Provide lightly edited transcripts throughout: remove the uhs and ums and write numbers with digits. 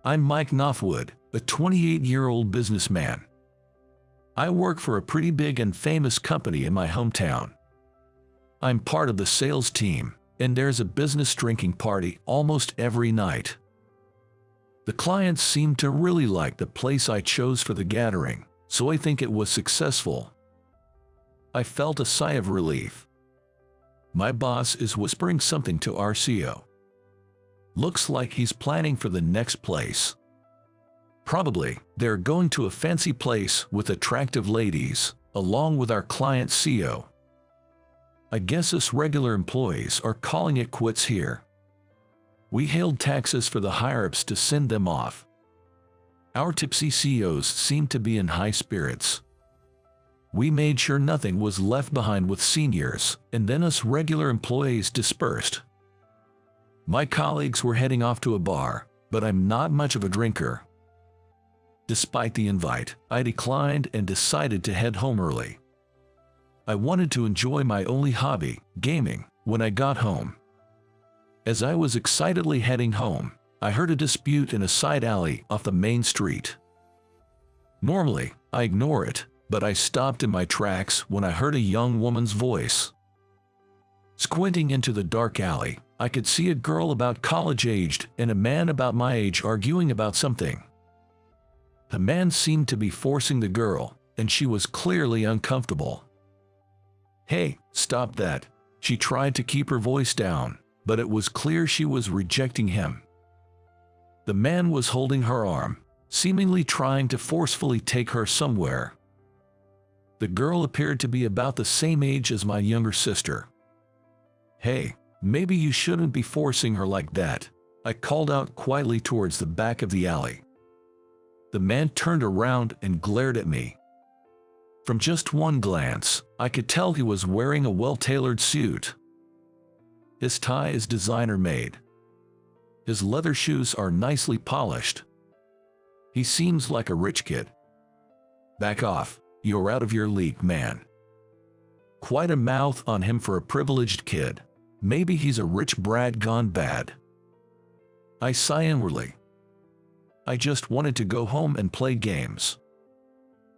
I'm Mike Knopfwood, a 28-year-old businessman. I work for a pretty big and famous company in my hometown. I'm part of the sales team, and there's a business drinking party almost every night. The clients seem to really like the place I chose for the gathering, so I think it was successful. I felt a sigh of relief. My boss is whispering something to our CEO. Looks like he's planning for the next place. Probably, they're going to a fancy place with attractive ladies, along with our client CEO. I guess us regular employees are calling it quits here. We hailed taxis for the higher-ups to send them off. Our tipsy CEOs seemed to be in high spirits. We made sure nothing was left behind with seniors, and then us regular employees dispersed. My colleagues were heading off to a bar, but I'm not much of a drinker. Despite the invite, I declined and decided to head home early. I wanted to enjoy my only hobby, gaming, when I got home. As I was excitedly heading home, I heard a dispute in a side alley off the main street. Normally, I ignore it, but I stopped in my tracks when I heard a young woman's voice. Squinting into the dark alley, I could see a girl about college-aged and a man about my age arguing about something. The man seemed to be forcing the girl, and she was clearly uncomfortable. "Hey, stop that." She tried to keep her voice down, but it was clear she was rejecting him. The man was holding her arm, seemingly trying to forcefully take her somewhere. The girl appeared to be about the same age as my younger sister. "Hey, maybe you shouldn't be forcing her like that," I called out quietly towards the back of the alley. The man turned around and glared at me. From just one glance, I could tell he was wearing a well-tailored suit. His tie is designer-made. His leather shoes are nicely polished. He seems like a rich kid. "Back off, you're out of your league, man." Quite a mouth on him for a privileged kid. Maybe he's a rich brat gone bad. I sigh inwardly. I just wanted to go home and play games.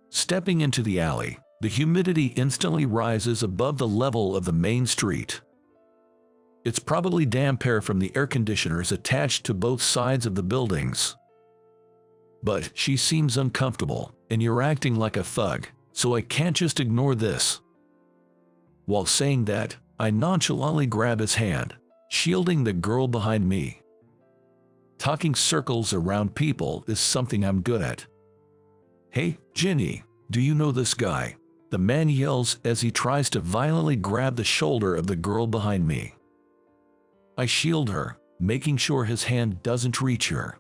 Stepping into the alley, the humidity instantly rises above the level of the main street. It's probably damp air from the air conditioners attached to both sides of the buildings. But she seems uncomfortable, and you're acting like a thug, so I can't just ignore this. While saying that, I nonchalantly grab his hand, shielding the girl behind me. Talking circles around people is something I'm good at. "Hey, Ginny, do you know this guy?" the man yells as he tries to violently grab the shoulder of the girl behind me. I shield her, making sure his hand doesn't reach her.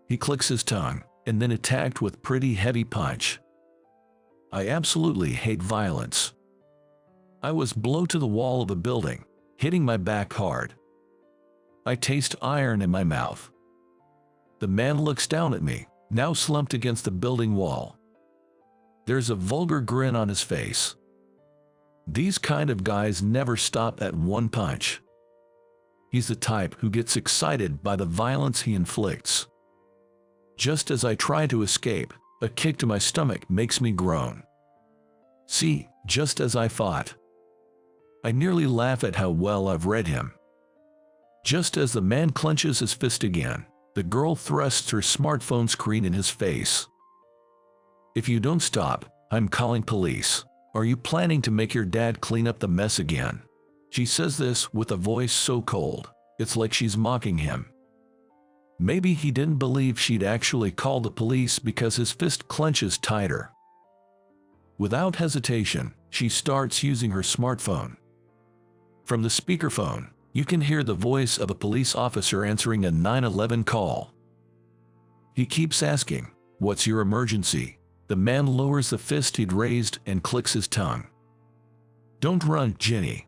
He clicks his tongue, and then attacked with pretty heavy punch. I absolutely hate violence. I was blown to the wall of a building, hitting my back hard. I taste iron in my mouth. The man looks down at me, now slumped against the building wall. There's a vulgar grin on his face. These kind of guys never stop at one punch. He's the type who gets excited by the violence he inflicts. Just as I try to escape, a kick to my stomach makes me groan. See, just as I thought. I nearly laugh at how well I've read him. Just as the man clenches his fist again, the girl thrusts her smartphone screen in his face. "If you don't stop, I'm calling police. Are you planning to make your dad clean up the mess again?" She says this with a voice so cold, it's like she's mocking him. Maybe he didn't believe she'd actually call the police because his fist clenches tighter. Without hesitation, she starts using her smartphone. From the speakerphone, you can hear the voice of a police officer answering a 911 call. He keeps asking, "What's your emergency?" The man lowers the fist he'd raised and clicks his tongue. "Don't run, Ginny."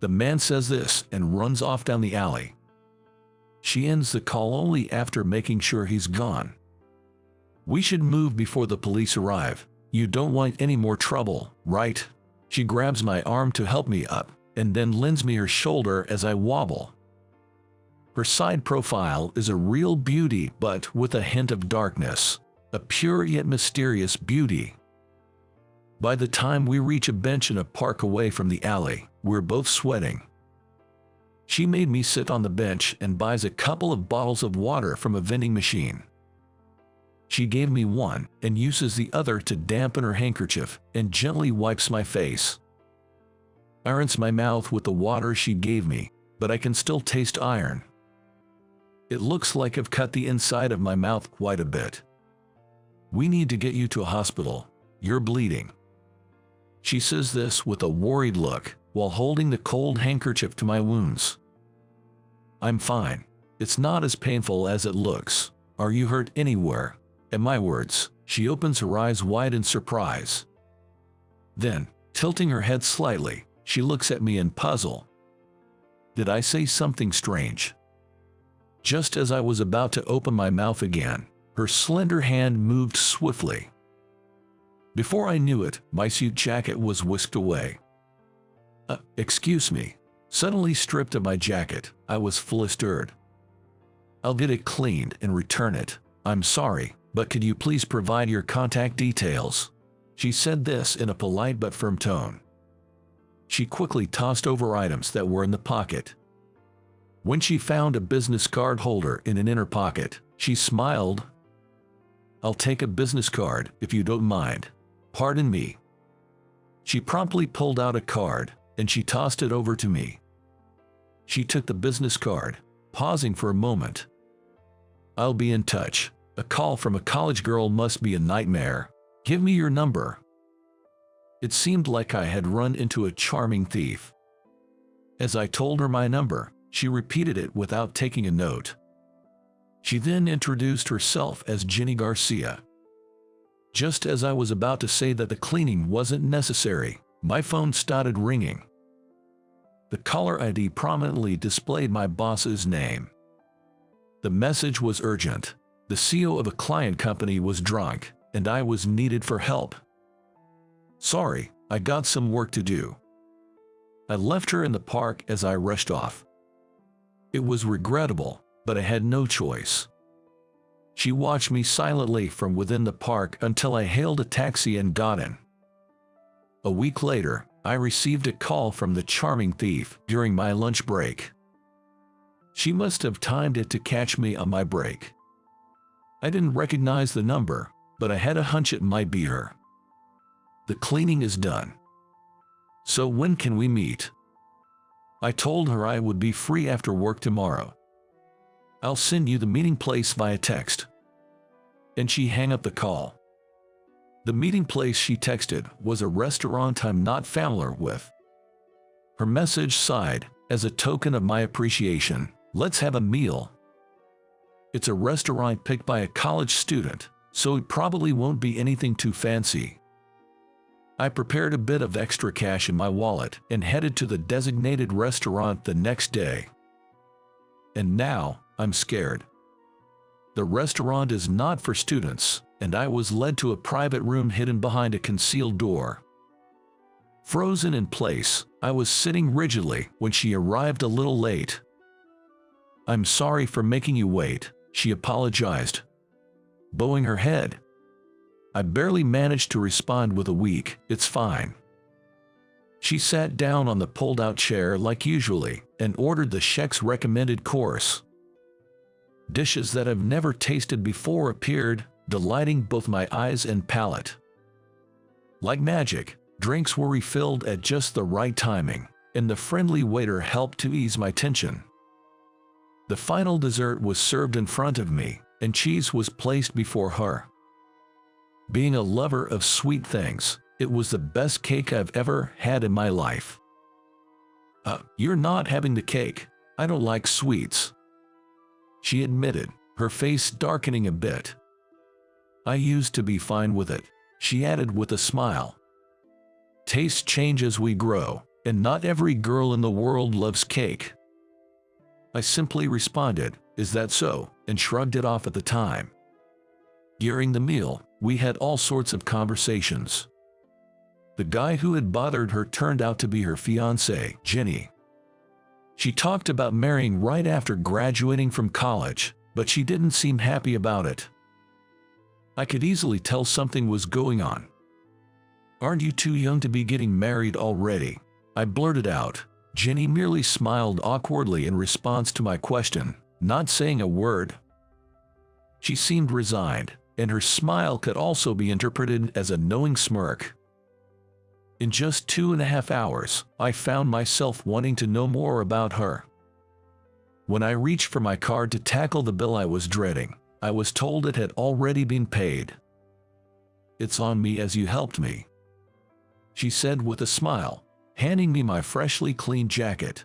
The man says this and runs off down the alley. She ends the call only after making sure he's gone. "We should move before the police arrive. You don't want any more trouble, right?" She grabs my arm to help me up, and then lends me her shoulder as I wobble. Her side profile is a real beauty, but with a hint of darkness. A pure yet mysterious beauty. By the time we reach a bench in a park away from the alley, we're both sweating. She made me sit on the bench and buys a couple of bottles of water from a vending machine. She gave me one and uses the other to dampen her handkerchief and gently wipes my face. I rinse my mouth with the water she gave me, but I can still taste iron. It looks like I've cut the inside of my mouth quite a bit. We need to get you to a hospital. You're bleeding. She says this with a worried look while holding the cold handkerchief to my wounds. I'm fine. It's not as painful as it looks. Are you hurt anywhere? At my words, she opens her eyes wide in surprise. Then, tilting her head slightly, she looks at me in puzzle. Did I say something strange? Just as I was about to open my mouth again, her slender hand moved swiftly. Before I knew it, my suit jacket was whisked away. Excuse me. Suddenly stripped of my jacket, I was flustered. I'll get it cleaned and return it. I'm sorry, but could you please provide your contact details? She said this in a polite but firm tone. She quickly tossed over items that were in the pocket. When she found a business card holder in an inner pocket, she smiled. I'll take a business card if you don't mind. Pardon me. She promptly pulled out a card, and she tossed it over to me. She took the business card, pausing for a moment. I'll be in touch. A call from a college girl must be a nightmare. Give me your number. It seemed like I had run into a charming thief. As I told her my number, she repeated it without taking a note. She then introduced herself as Jenny Garcia. Just as I was about to say that the cleaning wasn't necessary, my phone started ringing. The caller ID prominently displayed my boss's name. The message was urgent. The CEO of a client company was drunk, and I was needed for help. Sorry, I got some work to do. I left her in the park as I rushed off. It was regrettable, but I had no choice. She watched me silently from within the park until I hailed a taxi and got in. A week later, I received a call from the charming thief during my lunch break. She must have timed it to catch me on my break. I didn't recognize the number, but I had a hunch it might be her. The cleaning is done. So when can we meet? I told her I would be free after work tomorrow. I'll send you the meeting place via text. And she hung up the call. The meeting place she texted was a restaurant I'm not familiar with. Her message sighed, as a token of my appreciation, let's have a meal. It's a restaurant picked by a college student, so it probably won't be anything too fancy. I prepared a bit of extra cash in my wallet and headed to the designated restaurant the next day. And now, I'm scared. The restaurant is not for students, and I was led to a private room hidden behind a concealed door. Frozen in place, I was sitting rigidly when she arrived a little late. I'm sorry for making you wait, she apologized, bowing her head. I barely managed to respond with a weak, it's fine. She sat down on the pulled-out chair like usually and ordered the chef's recommended course. Dishes that I've never tasted before appeared, delighting both my eyes and palate. Like magic, drinks were refilled at just the right timing, and the friendly waiter helped to ease my tension. The final dessert was served in front of me, and cheese was placed before her. Being a lover of sweet things, it was the best cake I've ever had in my life. You're not having the cake. I don't like sweets, she admitted, her face darkening a bit. I used to be fine with it, she added with a smile. Tastes change as we grow, and not every girl in the world loves cake. I simply responded, is that so, and shrugged it off at the time. During the meal, we had all sorts of conversations. The guy who had bothered her turned out to be her fiancé, Jenny. She talked about marrying right after graduating from college, but she didn't seem happy about it. I could easily tell something was going on. "Aren't you too young to be getting married already?" I blurted out. Jenny merely smiled awkwardly in response to my question, not saying a word. She seemed resigned, and her smile could also be interpreted as a knowing smirk. In just 2.5 hours, I found myself wanting to know more about her. When I reached for my card to tackle the bill I was dreading, I was told it had already been paid. "It's on me as you helped me," she said with a smile, handing me my freshly cleaned jacket.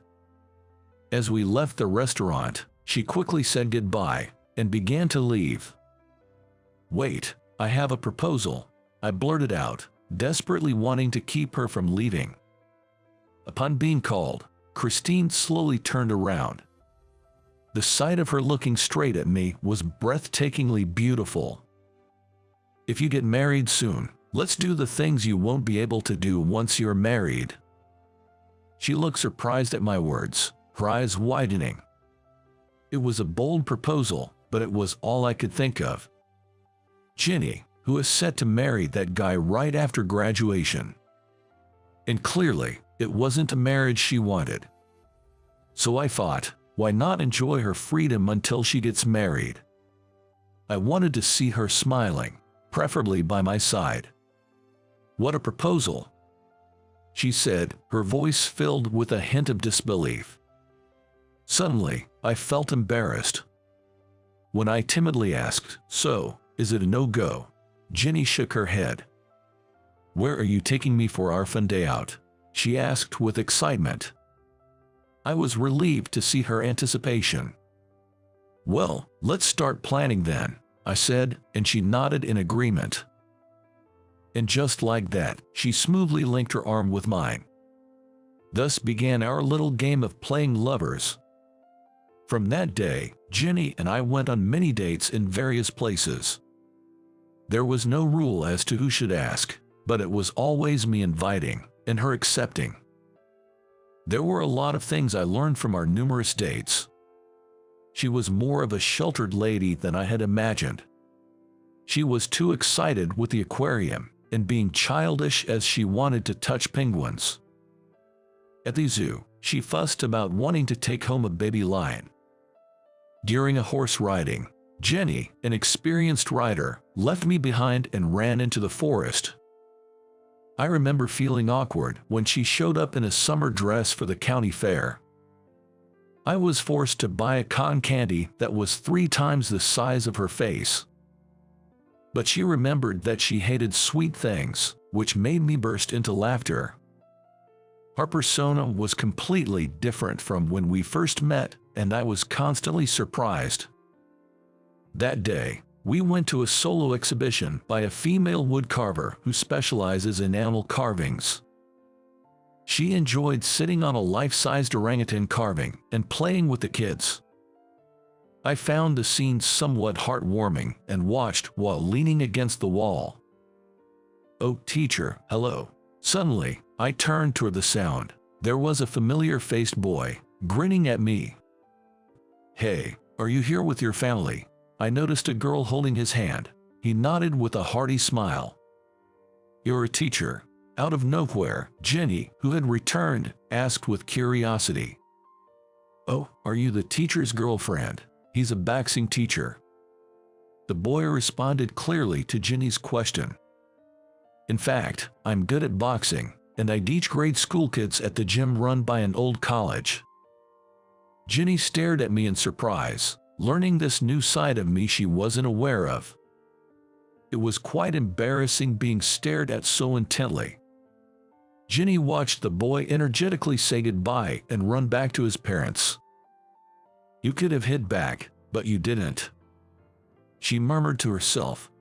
As we left the restaurant, she quickly said goodbye and began to leave. "Wait, I have a proposal," I blurted out, desperately wanting to keep her from leaving. Upon being called, Christine slowly turned around. The sight of her looking straight at me was breathtakingly beautiful. "If you get married soon, let's do the things you won't be able to do once you're married." She looked surprised at my words, her eyes widening. It was a bold proposal, but it was all I could think of. Jenny, who is set to marry that guy right after graduation. And clearly, it wasn't a marriage she wanted. So I thought, why not enjoy her freedom until she gets married? I wanted to see her smiling, preferably by my side. "What a proposal," she said, her voice filled with a hint of disbelief. Suddenly, I felt embarrassed. When I timidly asked, "So, is it a no-go?" Jenny shook her head. "Where are you taking me for our fun day out?" she asked with excitement. I was relieved to see her anticipation. "Well, let's start planning then," I said, and she nodded in agreement. And just like that, she smoothly linked her arm with mine. Thus began our little game of playing lovers. From that day, Jenny and I went on many dates in various places. There was no rule as to who should ask, but it was always me inviting, and her accepting. There were a lot of things I learned from our numerous dates. She was more of a sheltered lady than I had imagined. She was too excited with the aquarium, and being childish as she wanted to touch penguins. At the zoo, she fussed about wanting to take home a baby lion. During a horse riding, Jenny, an experienced rider, left me behind and ran into the forest. I remember feeling awkward when she showed up in a summer dress for the county fair. I was forced to buy a cotton candy that was 3 times the size of her face. But she remembered that she hated sweet things, which made me burst into laughter. Her persona was completely different from when we first met, and I was constantly surprised. That day, we went to a solo exhibition by a female woodcarver who specializes in animal carvings. She enjoyed sitting on a life-sized orangutan carving and playing with the kids. I found the scene somewhat heartwarming and watched while leaning against the wall. "Oh, teacher, hello." Suddenly, I turned toward the sound. There was a familiar-faced boy, grinning at me. "Hey, are you here with your family?" I noticed a girl holding his hand. He nodded with a hearty smile. "You're a teacher?" Out of nowhere, Jenny, who had returned, asked with curiosity. "Oh, are you the teacher's girlfriend? He's a boxing teacher." The boy responded clearly to Jenny's question. "In fact, I'm good at boxing, and I teach grade school kids at the gym run by an old college." Jenny stared at me in surprise, learning this new side of me she wasn't aware of. It was quite embarrassing being stared at so intently. Jenny watched the boy energetically say goodbye and run back to his parents. "You could have hit back, but you didn't," she murmured to herself.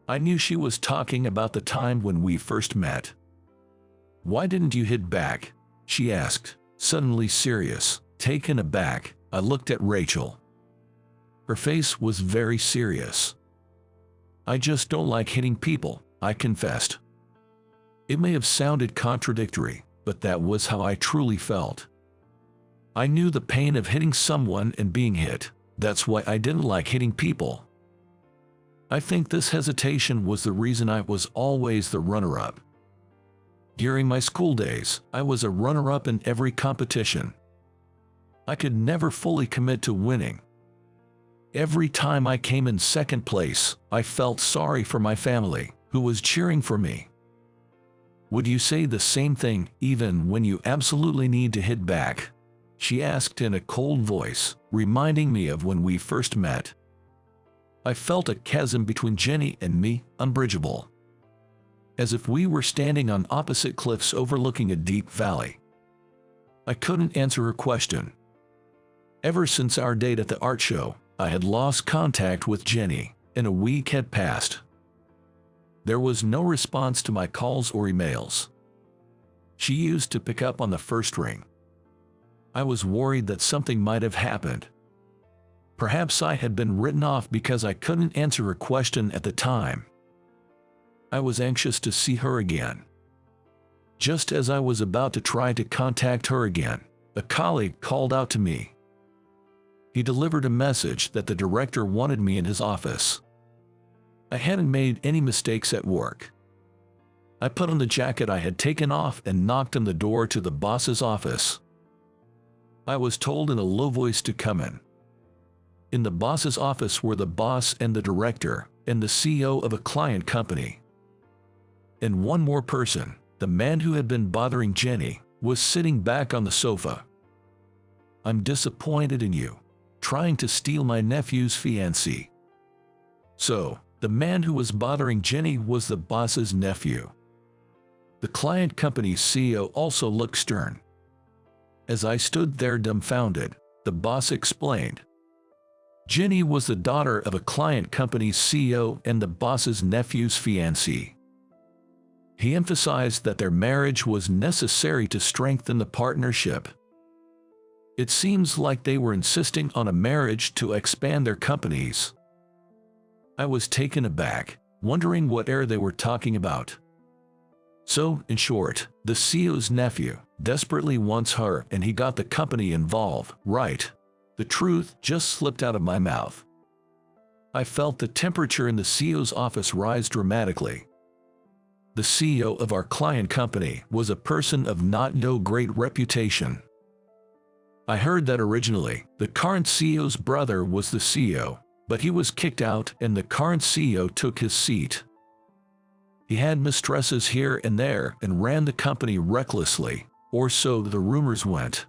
I knew she was talking about the time when we first met. "Why didn't you hit back?" she asked, suddenly serious. Taken aback, I looked at Rachel. Her face was very serious. "I just don't like hitting people," I confessed. It may have sounded contradictory, but that was how I truly felt. I knew the pain of hitting someone and being hit. That's why I didn't like hitting people. I think this hesitation was the reason I was always the runner-up. During my school days, I was a runner-up in every competition. I could never fully commit to winning. Every time I came in second place, I felt sorry for my family, who was cheering for me. Would you say the same thing even when you absolutely need to hit back? She asked in a cold voice, reminding me of when we first met. I felt a chasm between Jenny and me, unbridgeable. As if we were standing on opposite cliffs overlooking a deep valley. I couldn't answer her question. Ever since our date at the art show, I had lost contact with Jenny, and a week had passed. There was no response to my calls or emails. She used to pick up on the first ring. I was worried that something might have happened. Perhaps I had been written off because I couldn't answer her question at the time. I was anxious to see her again. Just as I was about to try to contact her again, a colleague called out to me. He delivered a message that the director wanted me in his office. I hadn't made any mistakes at work. I put on the jacket I had taken off and knocked on the door to the boss's office. I was told in a low voice to come in. In the boss's office were the boss and the director, and the CEO of a client company. And one more person, the man who had been bothering Jenny, was sitting back on the sofa. "I'm disappointed in you, trying to steal my nephew's fiancée." So, the man who was bothering Jenny was the boss's nephew. The client company's CEO also looked stern. As I stood there dumbfounded, the boss explained. Jenny was the daughter of a client company's CEO and the boss's nephew's fiancée. He emphasized that their marriage was necessary to strengthen the partnership. It seems like they were insisting on a marriage to expand their companies. I was taken aback, wondering what they were talking about. So, in short, the CEO's nephew desperately wants her and he got the company involved, right? The truth just slipped out of my mouth. I felt the temperature in the CEO's office rise dramatically. The CEO of our client company was a person of not no great reputation. I heard that originally, the current CEO's brother was the CEO, but he was kicked out and the current CEO took his seat. He had mistresses here and there and ran the company recklessly, or so the rumors went.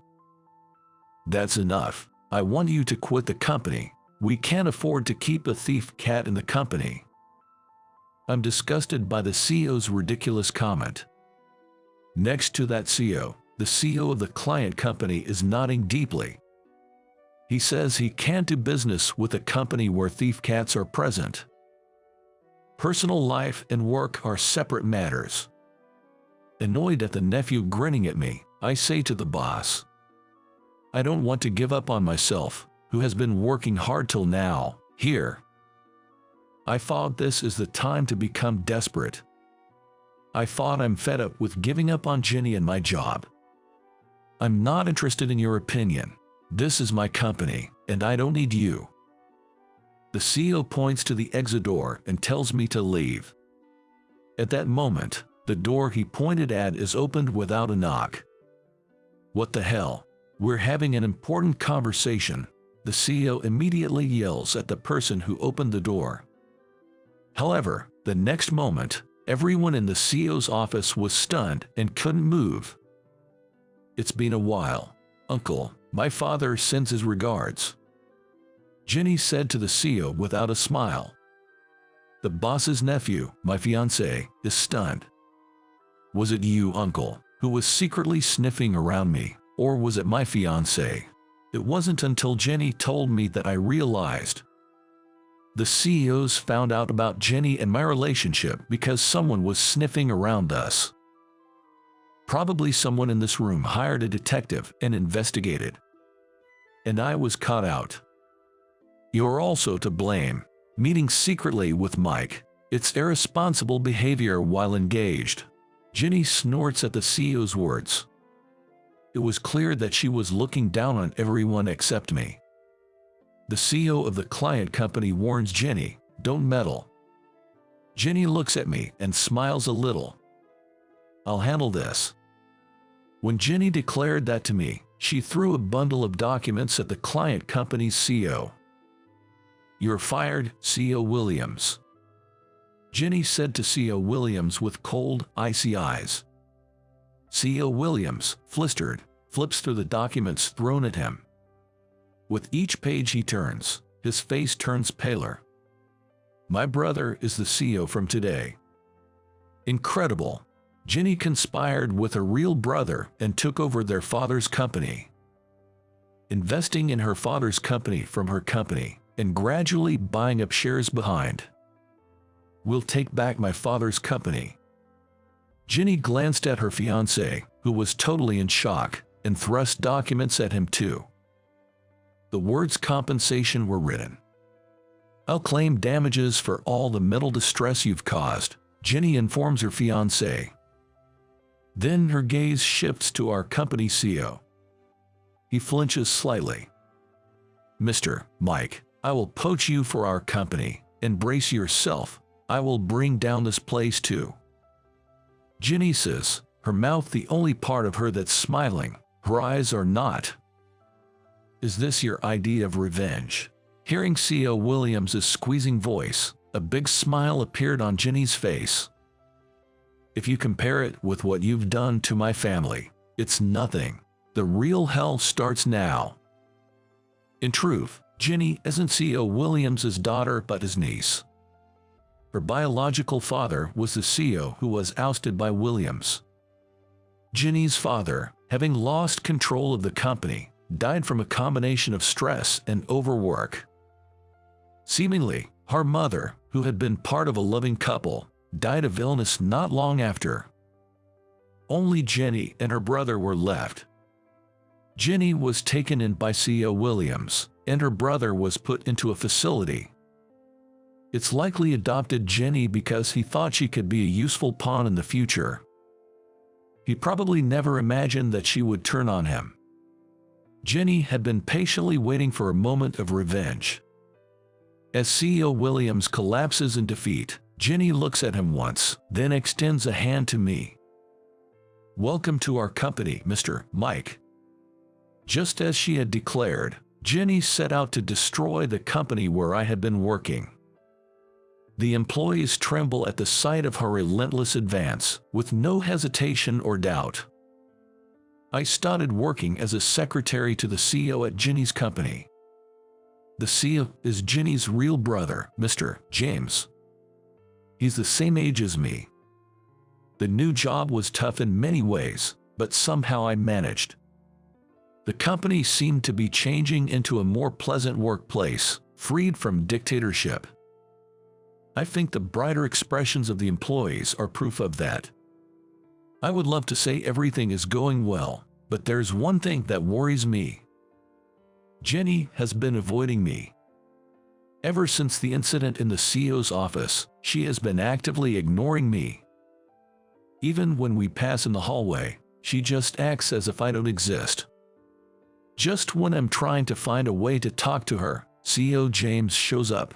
That's enough. I want you to quit the company. We can't afford to keep a thief cat in the company. I'm disgusted by the CEO's ridiculous comment. Next to that CEO, the CEO of the client company is nodding deeply. He says he can't do business with a company where thief cats are present. Personal life and work are separate matters. Annoyed at the nephew grinning at me, I say to the boss, I don't want to give up on myself, who has been working hard till now, here. I thought this is the time to become desperate. I thought I'm fed up with giving up on Jenny and my job. I'm not interested in your opinion. This is my company, and I don't need you. The CEO points to the exit door and tells me to leave. At that moment, the door he pointed at is opened without a knock. What the hell? We're having an important conversation. The CEO immediately yells at the person who opened the door. However, the next moment, everyone in the CEO's office was stunned and couldn't move. It's been a while. Uncle, my father sends his regards. Jenny said to the CEO without a smile. The boss's nephew, my fiancé, is stunned. Was it you, Uncle, who was secretly sniffing around me, or was it my fiancé? It wasn't until Jenny told me that I realized. The CEOs found out about Jenny and my relationship because someone was sniffing around us. Probably someone in this room hired a detective and investigated. And I was caught out. You're also to blame. Meeting secretly with Mike. It's irresponsible behavior while engaged. Jenny snorts at the CEO's words. it was clear that she was looking down on everyone except me. The CEO of the client company warns Jenny, "Don't meddle." Jenny looks at me and smiles a little. "I'll handle this." When Jenny declared that to me, she threw a bundle of documents at the client company's CEO. "You're fired, CEO Williams," Jenny said to CEO Williams with cold, icy eyes. CEO Williams, flustered, flips through the documents thrown at him. With each page he turns, his face turns paler. "My brother is the CEO from today." Incredible. Jenny conspired with a real brother and took over their father's company. Investing in her father's company from her company, and gradually buying up shares behind. "We'll take back my father's company." Jenny glanced at her fiancé, who was totally in shock, and thrust documents at him too. The words compensation were written. "I'll claim damages for all the mental distress you've caused," Jenny informs her fiancé. Then her gaze shifts to our company CEO. He flinches slightly. "Mr. Mike, I will poach you for our company, and brace yourself, I will bring down this place too." Jenny says, her mouth the only part of her that's smiling, her eyes are not. "Is this your idea of revenge?" Hearing CEO Williams' squeezing voice, a big smile appeared on Jenny's face. "If you compare it with what you've done to my family, it's nothing. The real hell starts now." In truth, Jenny isn't CEO Williams' daughter but his niece. Her biological father was the CEO who was ousted by Williams. Jenny's father, having lost control of the company, died from a combination of stress and overwork. Seemingly, her mother, who had been part of a loving couple, died of illness not long after. Only Jenny and her brother were left. Jenny was taken in by CEO Williams, and her brother was put into a facility. It's likely adopted Jenny because he thought she could be a useful pawn in the future. He probably never imagined that she would turn on him. Jenny had been patiently waiting for a moment of revenge. As CEO Williams collapses in defeat, Jenny looks at him once, then extends a hand to me. "Welcome to our company, Mr. Mike." Just as she had declared, Jenny set out to destroy the company where I had been working. The employees tremble at the sight of her relentless advance, with no hesitation or doubt. I started working as a secretary to the CEO at Jenny's company. The CEO is Jenny's real brother, Mr. James. He's the same age as me. The new job was tough in many ways, but somehow I managed. The company seemed to be changing into a more pleasant workplace, freed from dictatorship. I think the brighter expressions of the employees are proof of that. I would love to say everything is going well, but there's one thing that worries me. Jenny has been avoiding me. Ever since the incident in the CEO's office, she has been actively ignoring me. Even when we pass in the hallway, she just acts as if I don't exist. Just when I'm trying to find a way to talk to her, CEO James shows up.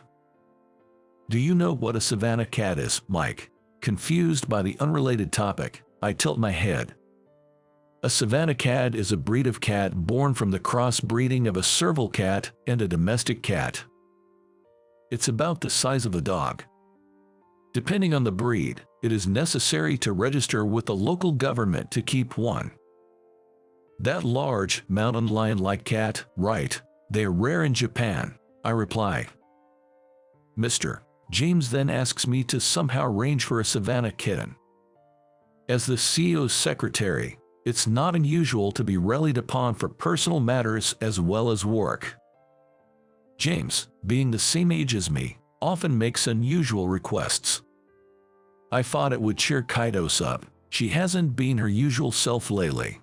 "Do you know what a Savannah cat is, Mike?" Confused by the unrelated topic, I tilt my head. A Savannah cat is a breed of cat born from the crossbreeding of a serval cat and a domestic cat. It's about the size of a dog. Depending on the breed, it is necessary to register with the local government to keep one. That large, mountain lion-like cat, right, they're rare in Japan, I reply. Mr. James then asks me to somehow arrange for a Savannah kitten. As the CEO's secretary, it's not unusual to be relied upon for personal matters as well as work. James, being the same age as me, often makes unusual requests. I thought it would cheer Kaidos up. She hasn't been her usual self lately,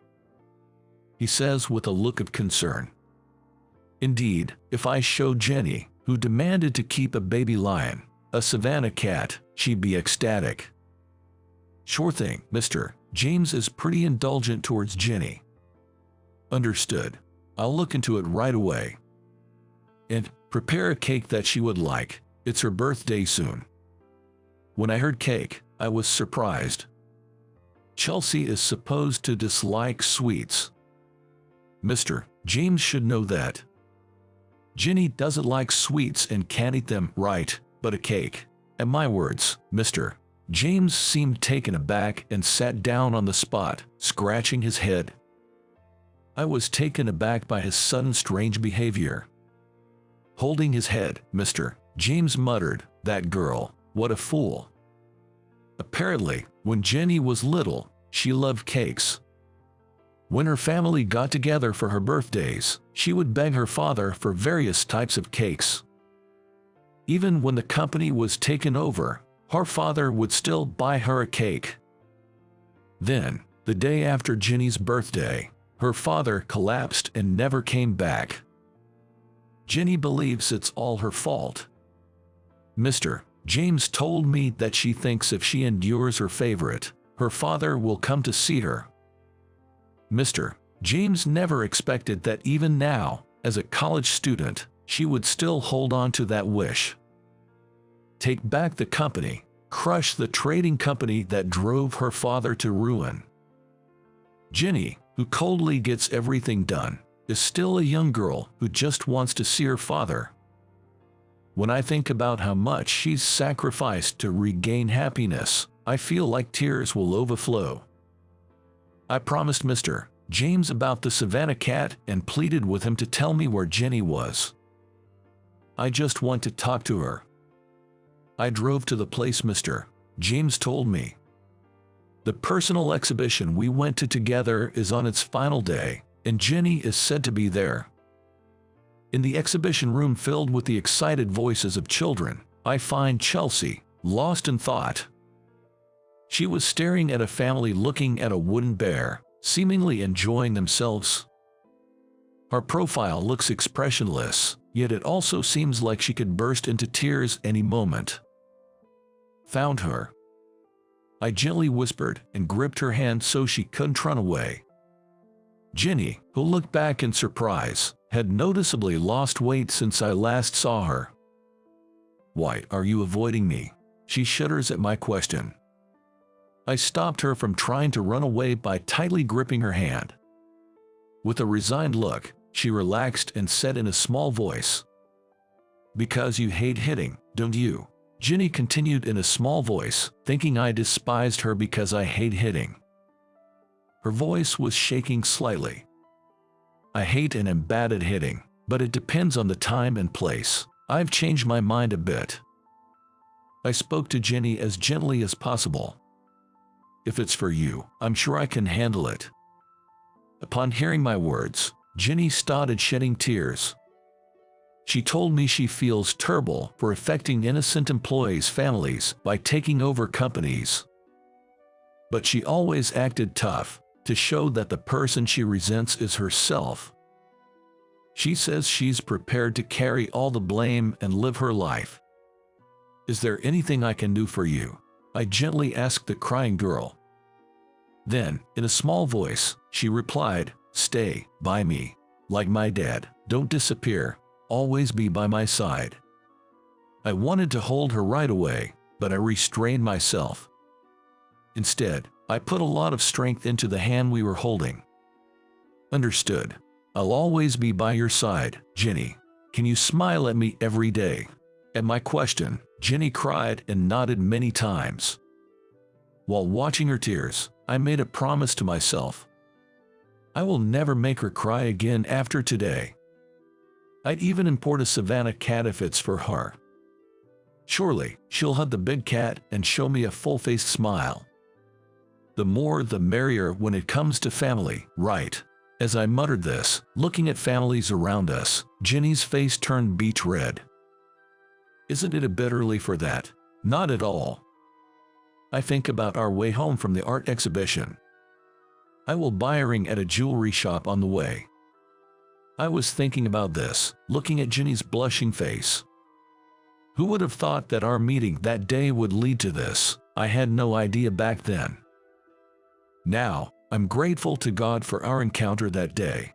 he says with a look of concern. Indeed, if I showed Jenny, who demanded to keep a baby lion, a Savannah cat, she'd be ecstatic. Sure thing, Mr. James is pretty indulgent towards Jenny. Understood. I'll look into it right away. And prepare a cake that she would like. It's her birthday soon. When I heard cake, I was surprised. Chelsea is supposed to dislike sweets. Mr. James should know that. Ginny doesn't like sweets and can't eat them, right, but a cake. At my words, Mr. James seemed taken aback and sat down on the spot, scratching his head. I was taken aback by his sudden strange behavior. Holding his head, Mr. James muttered, "That girl, what a fool." Apparently, when Jenny was little, she loved cakes. When her family got together for her birthdays, she would beg her father for various types of cakes. Even when the company was taken over, her father would still buy her a cake. Then, the day after Jenny's birthday, her father collapsed and never came back. Jenny believes it's all her fault. Mr. James told me that she thinks if she endures her favorite, her father will come to see her. Mr. James never expected that even now, as a college student, she would still hold on to that wish. Take back the company, crush the trading company that drove her father to ruin. Jenny, who coldly gets everything done, is still a young girl who just wants to see her father. When I think about how much she's sacrificed to regain happiness, I feel like tears will overflow. I promised Mr. James about the Savannah cat and pleaded with him to tell me where Jenny was. I just want to talk to her. I drove to the place Mr. James told me. The personal exhibition we went to together is on its final day, and Jenny is said to be there. In the exhibition room filled with the excited voices of children, I find Chelsea, lost in thought. She was staring at a family looking at a wooden bear, seemingly enjoying themselves. Her profile looks expressionless, yet it also seems like she could burst into tears any moment. Found her. I gently whispered and gripped her hand so she couldn't run away. Jenny, who looked back in surprise, had noticeably lost weight since I last saw her. "Why are you avoiding me?" She shudders at my question. I stopped her from trying to run away by tightly gripping her hand. With a resigned look, she relaxed and said in a small voice, "Because you hate hitting, don't you?" Jenny continued in a small voice, thinking I despised her because I hate hitting. Her voice was shaking slightly. "I hate and am bad at hitting, but it depends on the time and place. I've changed my mind a bit." I spoke to Jenny as gently as possible. "If it's for you, I'm sure I can handle it." Upon hearing my words, Jenny started shedding tears. She told me she feels terrible for affecting innocent employees' families by taking over companies. But she always acted tough, to show that the person she resents is herself. She says she's prepared to carry all the blame and live her life. "Is there anything I can do for you?" I gently asked the crying girl. Then, in a small voice, she replied, "Stay by me. Like my dad, don't disappear. Always be by my side." I wanted to hold her right away, but I restrained myself. Instead, I put a lot of strength into the hand we were holding. "Understood. I'll always be by your side, Jenny. Can you smile at me every day?" At my question, Jenny cried and nodded many times. While watching her tears, I made a promise to myself. I will never make her cry again after today. I'd even import a Savannah cat if it's for her. Surely, she'll hug the big cat and show me a full-faced smile. The more the merrier when it comes to family, right? As I muttered this, looking at families around us, Jenny's face turned beet red. Isn't it a bit early for that? Not at all. I think about our way home from the art exhibition. I will buy a ring at a jewelry shop on the way. I was thinking about this, looking at Jenny's blushing face. Who would have thought that our meeting that day would lead to this? I had no idea back then. Now, I'm grateful to God for our encounter that day.